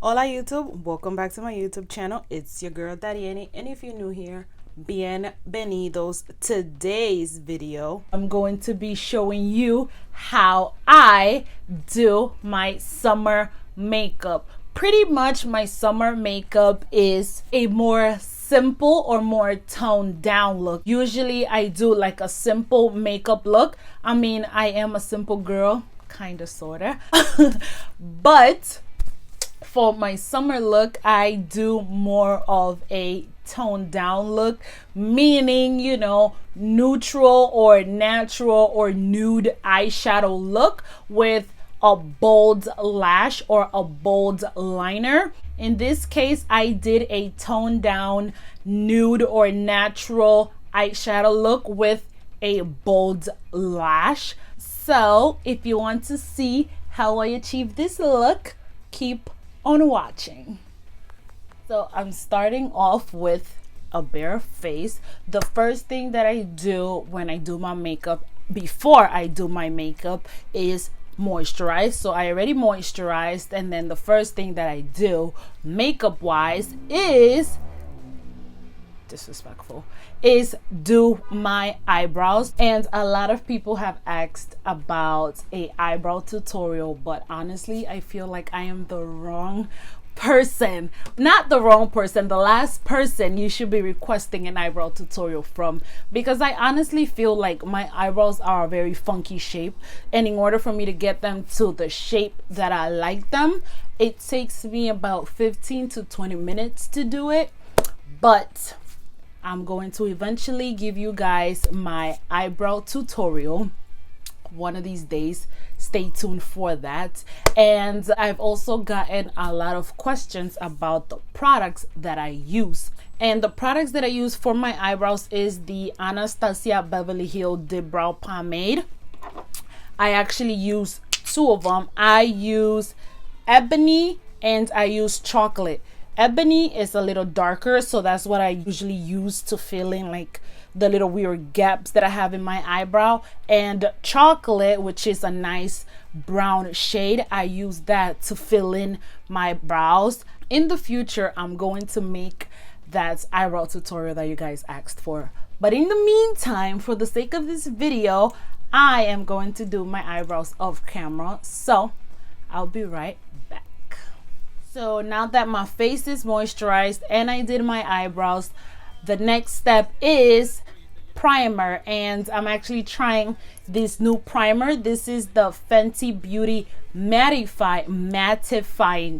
Hola YouTube, welcome back to my YouTube channel. It's your girl Darieny, and if you're new here, bienvenidos. Today's video, I'm going to be showing you how I do my summer makeup. Pretty much my summer makeup is a more simple or more toned down look. Usually I do like a simple makeup look. I mean, I am a simple girl, kind of, sorta. But for my summer look, I do more of a toned down look, meaning, you know, neutral or natural or nude eyeshadow look with a bold lash or a bold liner. In this case, I did a toned down nude or natural eyeshadow look with a bold lash. So if you want to see how I achieve this look, keep on watching. So I'm starting off with a bare face. The first thing that I do when I do my makeup, before I do my makeup, is moisturize. So I already moisturized, and then the first thing that I do makeup wise is disrespectful, is do my eyebrows. And a lot of people have asked about a eyebrow tutorial, but honestly I feel like I am the wrong person, not the wrong person, the last person you should be requesting an eyebrow tutorial from, because I honestly feel like my eyebrows are a very funky shape, and in order for me to get them to the shape that I like them, it takes me about 15 to 20 minutes to do it. But I'm going to eventually give you guys my eyebrow tutorial one of these days. Stay tuned for that. And I've also gotten a lot of questions about the products that I use. And the products that I use for my eyebrows is the Anastasia Beverly Hills DIPBROW Pomade. I actually use two of them. I use Ebony and I use Chocolate. Ebony is a little darker, so that's what I usually use to fill in like the little weird gaps that I have in my eyebrow. And Chocolate, which is a nice brown shade, I use that to fill in my brows. In the future, I'm going to make that eyebrow tutorial that you guys asked for. But in the meantime, for the sake of this video, I am going to do my eyebrows off camera. So I'll be right back. So now that my face is moisturized and I did my eyebrows, the next step is primer. And I'm actually trying this new primer. This is the Fenty Beauty Mattifying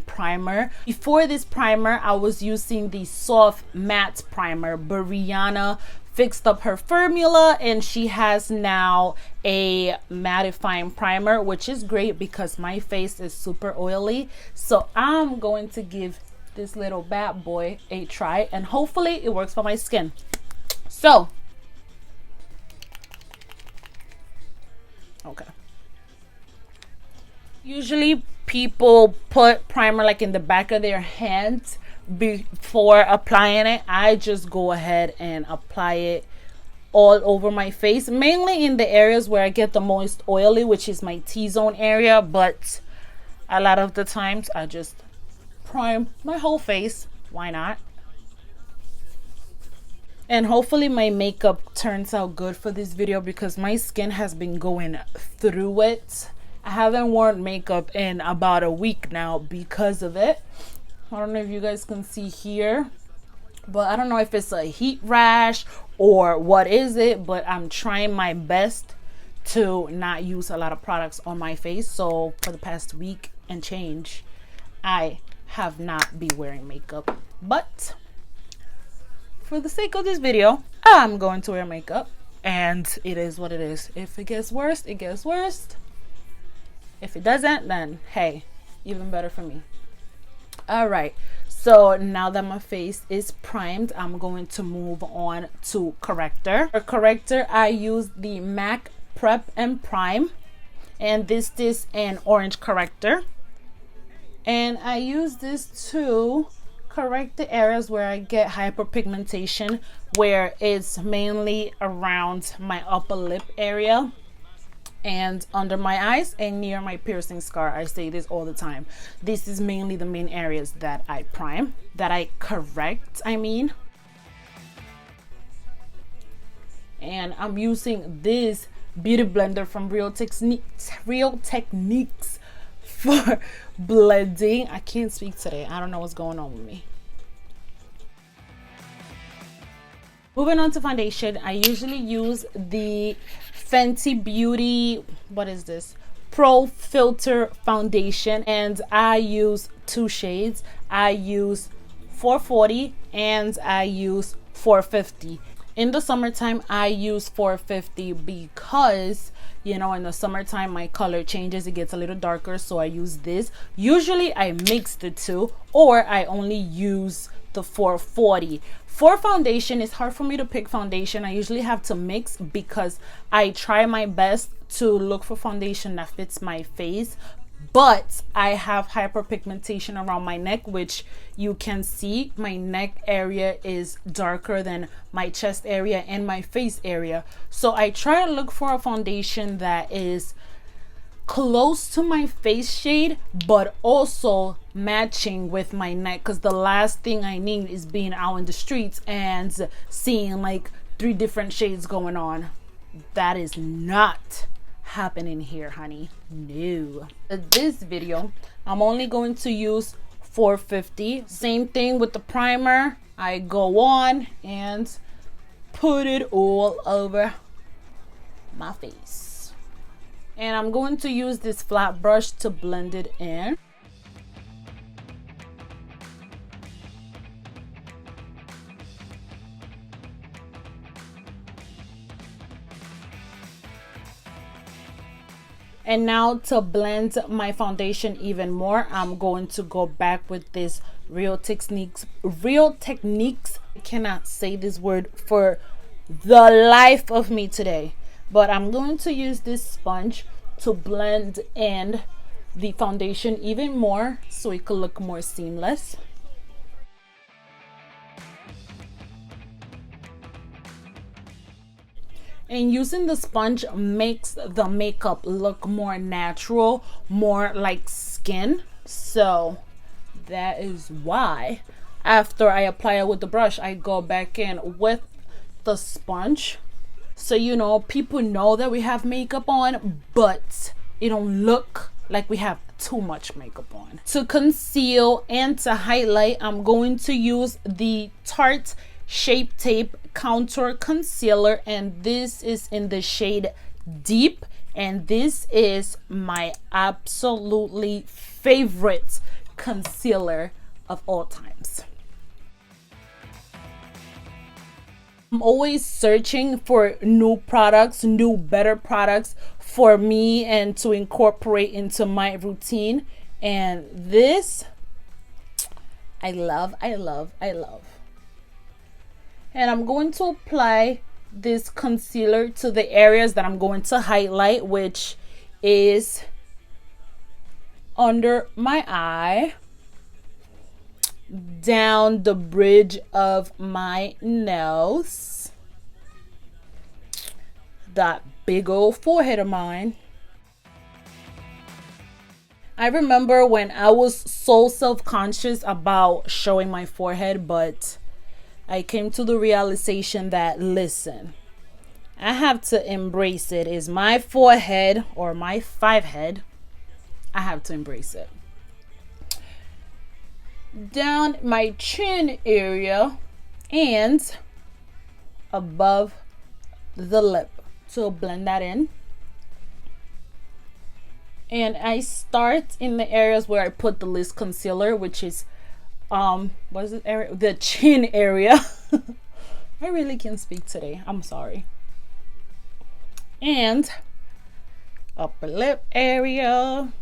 primer. Before this primer, I was using the soft matte primer. Brianna fixed up her formula and she has now a mattifying primer, which is great because my face is super oily. So I'm going to give this little bad boy a try, and hopefully it works for my skin. So okay, usually people put primer like in the back of their hands before applying it. I just go ahead and apply it all over my face, mainly in the areas where I get the most oily, which is my T-zone area, but a lot of the times I just prime my whole face. Why not? And hopefully my makeup turns out good for this video because my skin has been going through it. I haven't worn makeup in about a week now because of it. I don't know if you guys can see here, but I don't know if it's a heat rash or what is it, but I'm trying my best to not use a lot of products on my face. So for the past week and change, I have not been wearing makeup, but for the sake of this video, I'm going to wear makeup, and it is what it is. If it gets worse, it gets worse. If it doesn't, then hey, even better for me. All right, so now that my face is primed, I'm going to move on to corrector. For corrector, I use the MAC Prep and Prime, and this is an orange corrector, and I use this to correct the areas where I get hyperpigmentation, where it's mainly around my upper lip area. and under my eyes and near my piercing scar. I say this all the time. This is mainly the main areas that I prime, that I correct, I mean. And I'm using this beauty blender from Real Techniques for blending. I can't speak today. I don't know what's going on with me. Moving on to foundation, I usually use the Fenty Beauty, what is this? Pro Filt'r foundation, and I use two shades. I use 440 and I use 450. In the summertime, I use 450 because, you know, in the summertime, my color changes. It gets a little darker, so I use this. Usually, I mix the two, or I only use the 440. For foundation, it's hard for me to pick foundation. I usually have to mix because I try my best to look for foundation that fits my face. But I have hyperpigmentation around my neck, which you can see. My neck area is darker than my chest area and my face area. So I try to look for a foundation that is close to my face shade, but also matching with my neck, because the last thing I need is being out in the streets and seeing like 3 different shades going on. That is not happening here, honey. No. This video, I'm only going to use 450. Same thing with the primer. I go on and put it all over my face. And I'm going to use this flat brush to blend it in. And now to blend my foundation even more, I'm going to go back with this Real Techniques. I cannot say this word for the life of me today. But I'm going to use this sponge to blend in the foundation even more so it could look more seamless. And using the sponge makes the makeup look more natural, more like skin. So that is why after I apply it with the brush, I go back in with the sponge. So, you know, people know that we have makeup on, but it don't look like we have too much makeup on. To conceal and to highlight, I'm going to use the Tarte Shape Tape Contour Concealer, and this is in the shade Deep, and this is my absolutely favorite concealer of all times. I'm always searching for new products, new better products for me and to incorporate into my routine, and this I love. And I'm going to apply this concealer to the areas that I'm going to highlight, which is under my eye, down the bridge of my nose, that big old forehead of mine. I remember when I was so self-conscious about showing my forehead, but I came to the realization that, listen, I have to embrace it. It's my forehead or my 5 head. I have to embrace it. Down my chin area and above the lip. So blend that in. And I start in the areas where I put the least concealer, which is what is it area? The chin area. I really can't speak today. I'm sorry. And upper lip area.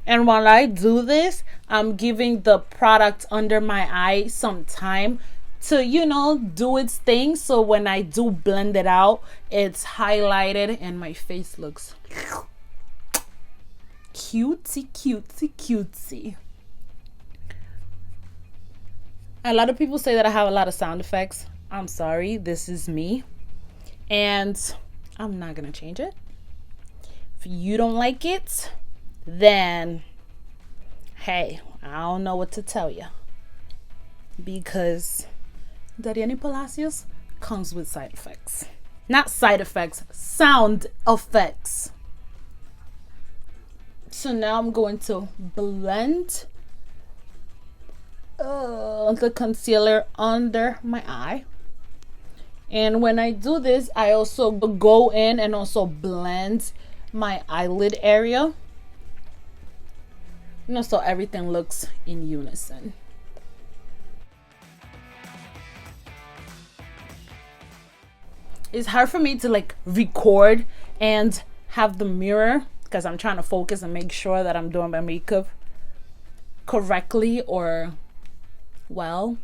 And while I do this, I'm giving the product under my eye some time to, you know, do its thing. So when I do blend it out, it's highlighted and my face looks cutesy, cutesy, cutesy. A lot of people say that I have a lot of sound effects. I'm sorry, this is me. And I'm not gonna change it. If you don't like it, then hey, I don't know what to tell you, because Darieny Palacios comes with side effects. Not side effects, sound effects. So now I'm going to blend the concealer under my eye. And when I do this, I also go in and also blend my eyelid area, you know, so everything looks in unison. It's hard for me to like record and have the mirror, because I'm trying to focus and make sure that I'm doing my makeup correctly, or well,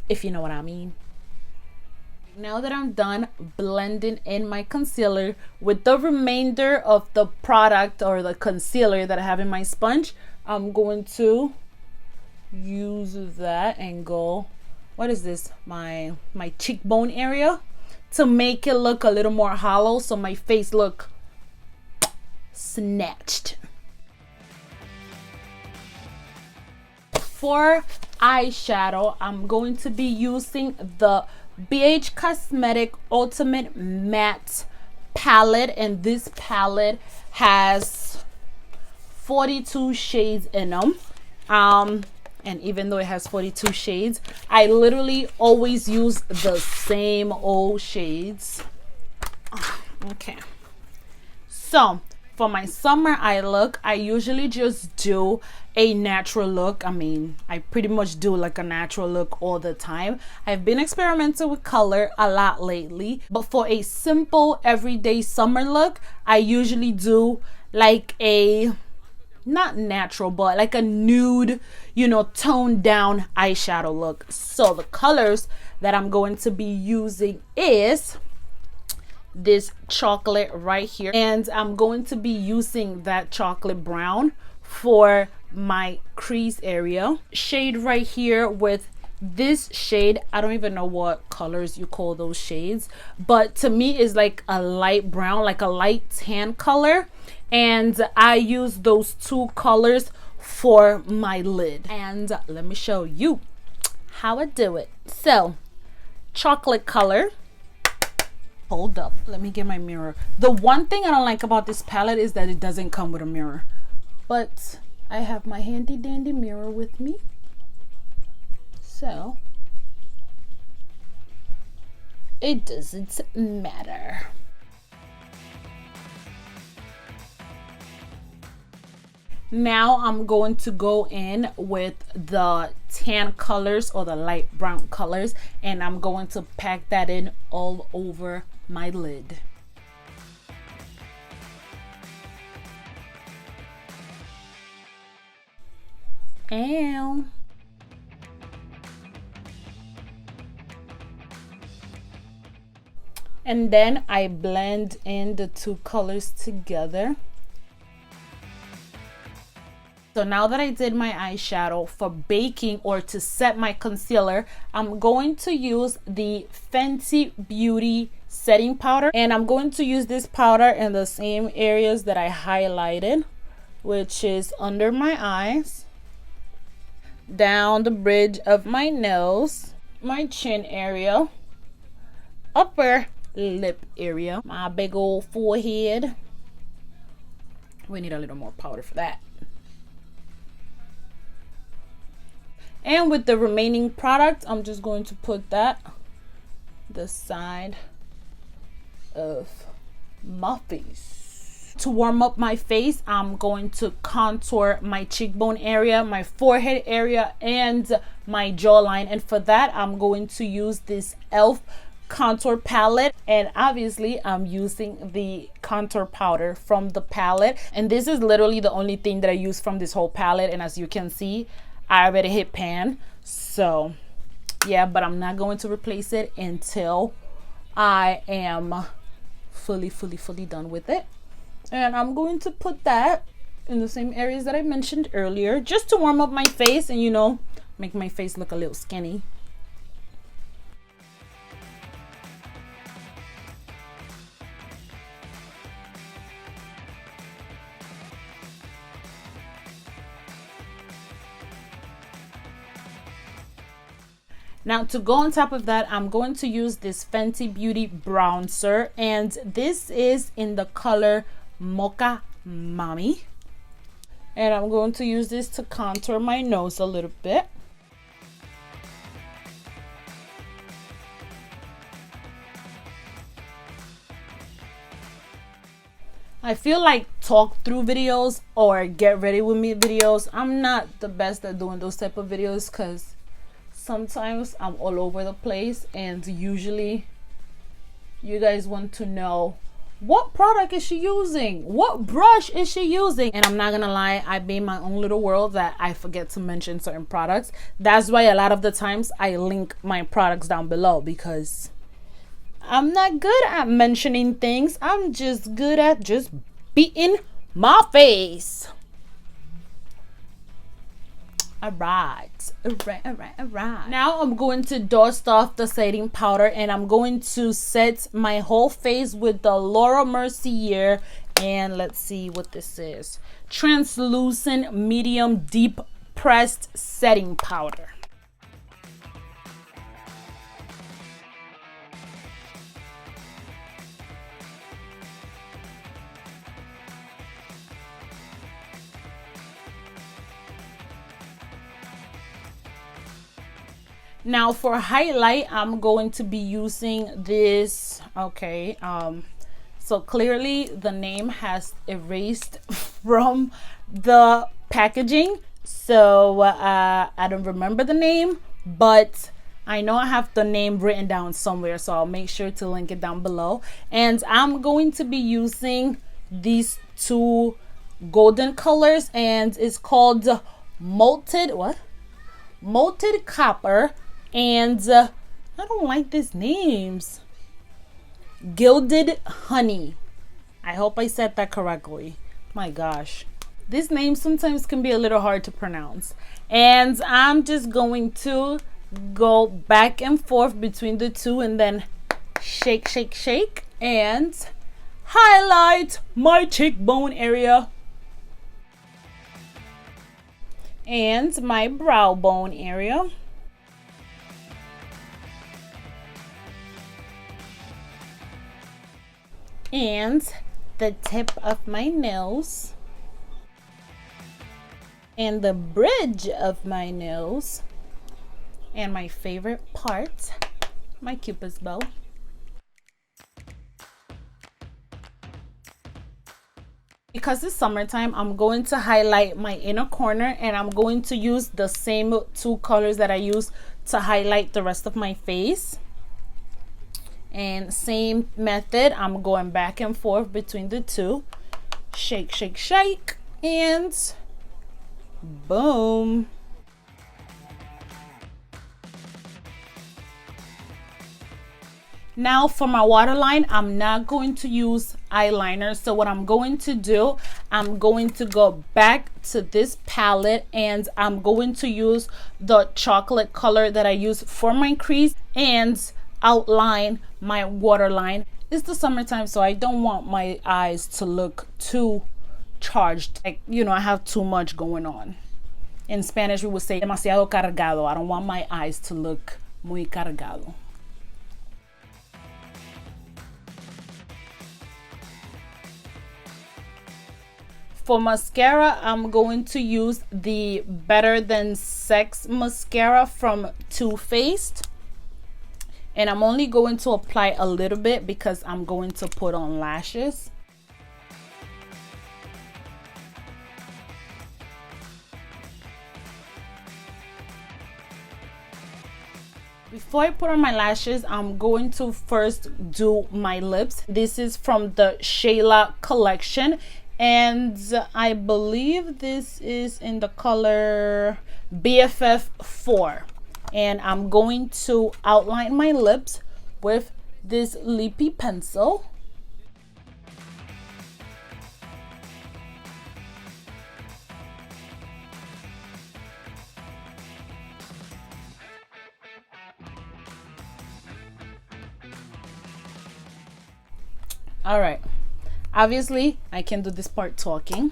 if you know what I mean. Now that I'm done blending in my concealer with the remainder of the product or the concealer that I have in my sponge, I'm going to use that and go, what is this, my cheekbone area, to make it look a little more hollow, so my face look snatched. For eyeshadow, I'm going to be using the BH Cosmetic Ultimate Matte palette, and this palette has 42 shades in them. And even though it has 42 shades, I literally always use the same old shades. Okay, so for my summer eye look, I usually just do a natural look. I mean, I pretty much do like a natural look all the time. I've been experimenting with color a lot lately, but for a simple everyday summer look, I usually do like a, not natural, but like a nude, you know, toned down eyeshadow look. So the colors that I'm going to be using is this chocolate right here, and I'm going to be using that chocolate brown for my crease area. Shade right here with this shade, I don't even know what colors you call those shades, but to me is like a light brown, like a light tan color, and I use those two colors for my lid. And let me show you how I do it. So chocolate color, hold up, let me get my mirror. The one thing I don't like about this palette is that it doesn't come with a mirror, but I have my handy dandy mirror with me, so it doesn't matter. Now I'm going to go in with the tan colors or the light brown colors, and I'm going to pack that in all over my lid. Ow. And then I blend in the two colors together. So now that I did my eyeshadow, for baking or to set my concealer, I'm going to use the Fenty Beauty setting powder, and I'm going to use this powder in the same areas that I highlighted, which is under my eyes, down the bridge of my nose, my chin area, upper lip area, my big old forehead. We need a little more powder for that. And with the remaining product, I'm just going to put that the side of my face. To warm up my face, I'm going to contour my cheekbone area, my forehead area, and my jawline. And for that, I'm going to use this e.l.f. contour palette, and obviously I'm using the contour powder from the palette, and this is literally the only thing that I use from this whole palette. And as you can see, I already hit pan, so yeah, but I'm not going to replace it until I am fully done with it. And I'm going to put that in the same areas that I mentioned earlier, just to warm up my face and, you know, make my face look a little skinny. Now to go on top of that, I'm going to use this Fenty Beauty bronzer, and this is in the color Mocha Mami. And I'm going to use this to contour my nose a little bit. I feel like talk through videos or get ready with me videos, I'm not the best at doing those type of videos because sometimes I'm all over the place, and usually you guys want to know what product is she using, what brush is she using. And I'm not gonna lie, I made my own little world that I forget to mention certain products. That's why a lot of the times I link my products down below, because I'm not good at mentioning things. I'm just good at just beating my face. All right. Now I'm going to dust off the setting powder, and I'm going to set my whole face with the Laura Mercier, and let's see what this is. Translucent medium deep pressed setting powder. Now for highlight, I'm going to be using this. Okay, so clearly the name has erased from the packaging, so I don't remember the name, but I know I have the name written down somewhere, so I'll make sure to link it down below. And I'm going to be using these two golden colors, and it's called Molted Copper, and I don't like these names. Gilded Honey. I hope I said that correctly. My gosh, this name sometimes can be a little hard to pronounce. And I'm just going to go back and forth between the two, and then shake, shake, shake, and highlight my cheekbone area and my brow bone area. And the tip of my nose and the bridge of my nose, and my favorite part, my Cupid's bow. Because it's summertime, I'm going to highlight my inner corner, and I'm going to use the same two colors that I use to highlight the rest of my face. And same method, I'm going back and forth between the two. Shake, shake, shake, and boom. Now for my waterline, I'm not going to use eyeliner. So what I'm going to do, I'm going to go back to this palette, and I'm going to use the chocolate color that I use for my crease and outline my waterline. It's the summertime, so I don't want my eyes to look too charged, like, you know, I have too much going on. In Spanish we would say demasiado cargado. I don't want my eyes to look muy cargado. For mascara, I'm going to use the Better Than Sex mascara from Too Faced. And I'm only going to apply a little bit because I'm going to put on lashes. Before I put on my lashes, I'm going to first do my lips. This is from the Shayla collection, and I believe this is in the color BFF4. And I'm going to outline my lips with this lippie pencil. All right, obviously I can do this part talking.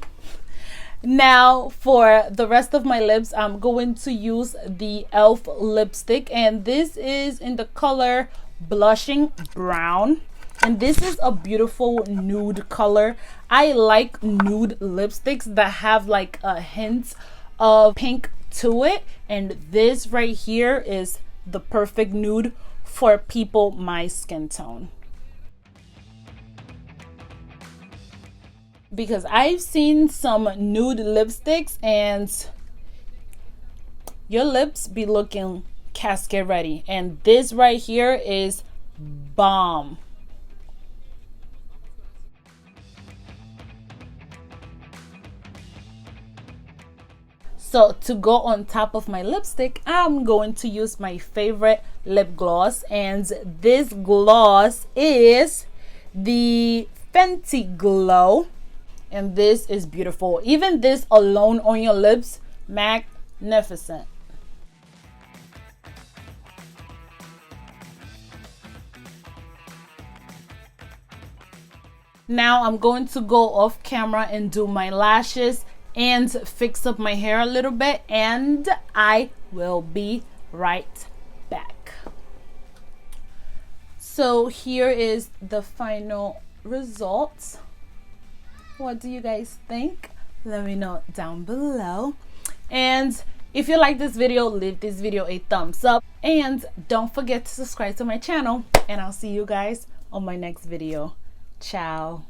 Now for the rest of my lips, I'm going to use the e.l.f. lipstick, and this is in the color Blushing Brown, and this is a beautiful nude color. I like nude lipsticks that have like a hint of pink to it, and this right here is the perfect nude for people my skin tone. Because I've seen some nude lipsticks and your lips be looking casket ready, and this right here is bomb. So to go on top of my lipstick, I'm going to use my favorite lip gloss, and this gloss is the Fenty Glow. And this is beautiful. Even this alone on your lips, magnificent. Now I'm going to go off camera and do my lashes and fix up my hair a little bit, and I will be right back. So here is the final results. What do you guys think? Let me know down below. And if you like this video, leave this video a thumbs up, and don't forget to subscribe to my channel, and I'll see you guys on my next video. Ciao.